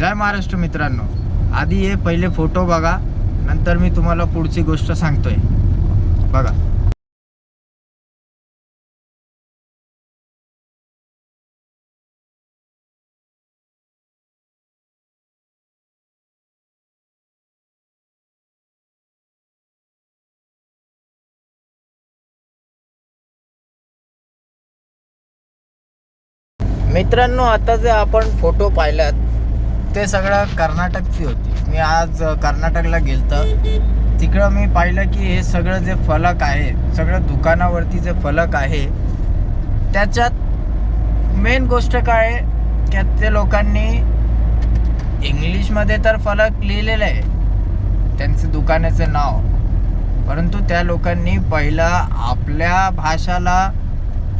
जय महाराष्ट्र मित्रांनो, आधी हे पहिले फोटो बघा, नंतर मी तुम्हाला पुढची गोष्ट सांगतोय. बघा. मित्रांनो, आता जे आपण फोटो पाहिलात ते सगळं कर्नाटकची होती. मी आज कर्नाटकला गेलतो. तिकडं मी पाहिलं की हे सगळं जे फलक आहे, सगळं दुकानावरती जे फलक आहे, त्याच्यात मेन गोष्ट काय आहे की ते लोकांनी इंग्लिशमध्ये तर फलक लिहिलेलं आहे त्यांचं दुकानाचं नाव, परंतु त्या लोकांनी पहिला आपल्या भाषाला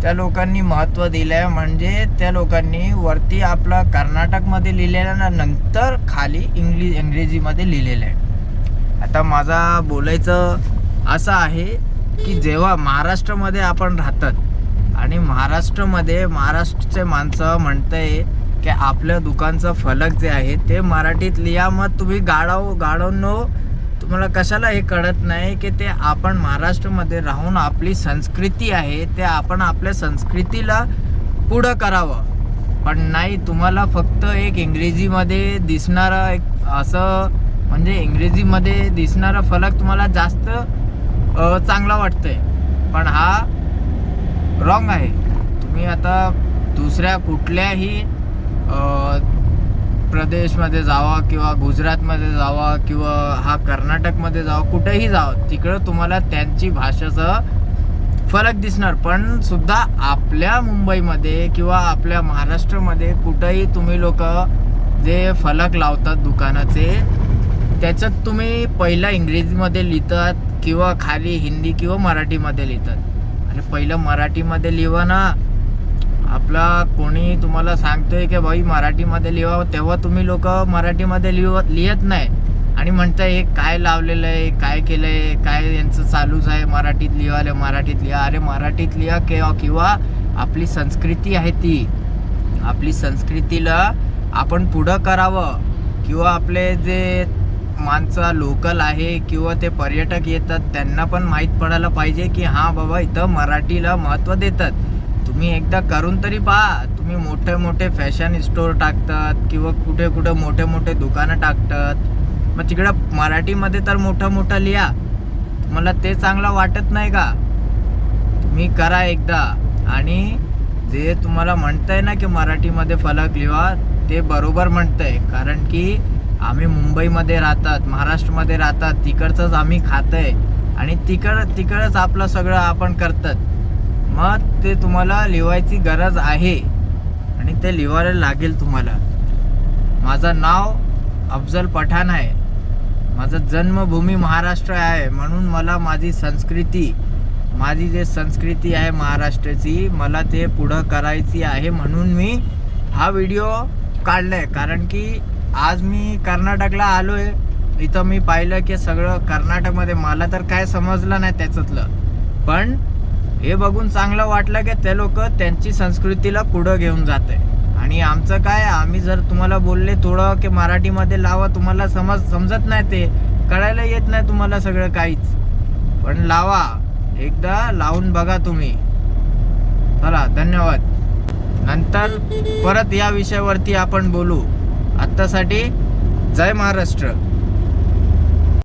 त्या लोकांनी महत्त्व दिलं आहे. म्हणजे त्या लोकांनी वरती आपलं कर्नाटकमध्ये लिहिलेलं, नंतर खाली इंग्रजीमध्ये लिहिलेलं आहे. आता माझा बोलायचं असं आहे की जेव्हा महाराष्ट्रामध्ये आपण राहतात आणि महाराष्ट्राचे माणसं म्हणतंय की आपल्या दुकानचं फलक जे आहे ते मराठीत लिहा. मग तुम्ही गाडवनो तुम्हाला कशाला हे कळत नाही की ते आपण महाराष्ट्रामध्ये राहून आपली संस्कृती आहे, ते आपण आपल्या संस्कृतीला पुढं करावं. पण नाही, तुम्हाला फक्त एक इंग्रजीमध्ये दिसणारा एक असं म्हणजे इंग्रजीमध्ये दिसणारा फलक तुम्हाला जास्त चांगला वाटतंय, पण हा रॉंग आहे. तुम्ही आता दुसऱ्या कुठल्याही प्रदेशमध्ये जावा किंवा गुजरातमध्ये जावा किंवा हा कर्नाटकमध्ये जावा, कुठेही जावं, तिकडं तुम्हाला त्यांची भाषेचं फलक दिसणार. पण सुद्धा आपल्या मुंबईमध्ये किंवा आपल्या महाराष्ट्रामध्ये कुठंही तुम्ही लोक जे फलक लावतात दुकानाचे, त्याच्यात तुम्ही पहिला इंग्रजीमध्ये लिहितात किंवा खाली हिंदी किंवा मराठीमध्ये लिहितात. अरे पहिलं मराठीमध्ये लिहा ना. आपला कोणी तुम्हाला सांगतोय की भाई मराठीमध्ये लिहा, तेव्हा तुम्ही लोक मराठीमध्ये लिहत नाही आणि म्हणताय हे काय लावलेलं आहे, काय केलं आहे, काय यांचं चालूच आहे, मराठीत लिहा. अरे मराठीत लिहा किंवा आपली संस्कृती आहे ती, आपली संस्कृतीला आपण पुढं करावं. किंवा आपले जे माणसं लोकल आहे किंवा ते पर्यटक येतात त्यांना पण माहीत पडायला पाहिजे की हां बाबा इथं मराठीला महत्त्व देतात. तुम्ही एकदा करून तरी पहा. तुम्ही मोठे फॅशन स्टोअर टाकतात किंवा कुठे मोठे दुकानं टाकतात, मग तिकडं मराठीमध्ये तर मोठं लिहा. तुम्हाला ते चांगलं वाटत नाही का? तुम्ही करा एकदा. आणि जे तुम्हाला म्हणताय ना की मराठीमध्ये फलक लिहा, ते बरोबर म्हणतंय. कारण की आम्ही मुंबईमध्ये राहतात, महाराष्ट्रामध्ये राहतात, तिकडचंच आम्ही खातंय आणि तिकडच आपलं सगळं आपण करतात. मग ते तुम्हाला लिहायची गरज आहे आणि ते लिहायला लागेल तुम्हाला. माझं नाव अफजल पठाण आहे, माझं जन्मभूमी महाराष्ट्र आहे, म्हणून मला माझी जे संस्कृती आहे महाराष्ट्राची, मला ते पुढं करायची आहे. म्हणून मी हा व्हिडिओ काढलाय. कारण की आज मी कर्नाटकला आलोय. इथं मी पाहिलं की सगळं कर्नाटकमध्ये मला तर काय समजलं नाही त्याच्यातलं, पण हे बघून चांगलं वाटलं की ते लोक त्यांची संस्कृतीला पुढं घेऊन जाते. आणि आमचं काय, आम्ही जर तुम्हाला बोलले थोडं की मराठीमध्ये लावा, तुम्हाला समजत नाही, ते कळायला येत नाही तुम्हाला सगळं काहीच, पण लावा, एकदा लावून बघा तुम्ही. चला, धन्यवाद. नंतर परत या विषयावरती आपण बोलू. आत्तासाठी जय महाराष्ट्र.